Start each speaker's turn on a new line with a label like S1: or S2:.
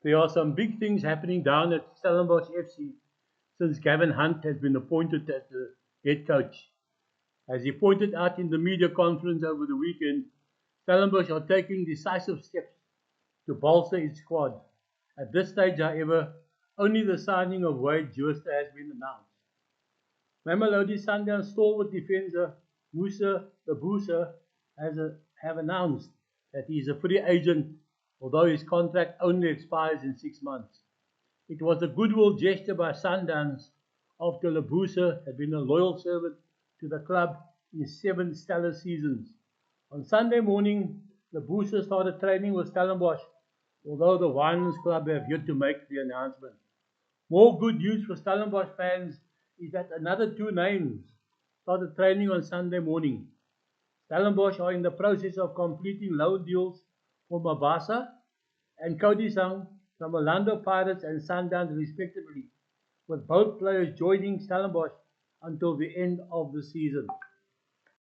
S1: There are some big things happening down at Stellenbosch FC since Gavin Hunt has been appointed as the head coach. As he pointed out in the media conference over the weekend, Stellenbosch are taking decisive steps to bolster its squad. At this stage, however, only the signing of Wade Jooste has been announced. Mamelodi Sundowns stalwart defender Musa Lebusa have announced that he is a free agent, although his contract only expires in 6 months. It was a goodwill gesture by Sundowns after Lebusa had been a loyal servant to the club in 7 stellar seasons. On Sunday morning, Lebusa started training with Stellenbosch, although the Winelands Club have yet to make the announcement. More good news for Stellenbosch fans is that another two names started training on Sunday morning. Stellenbosch are in the process of completing loan deals for Mabasa and Cody Sang from Orlando Pirates and Sundowns respectively, with both players joining Stellenbosch until the end of the season.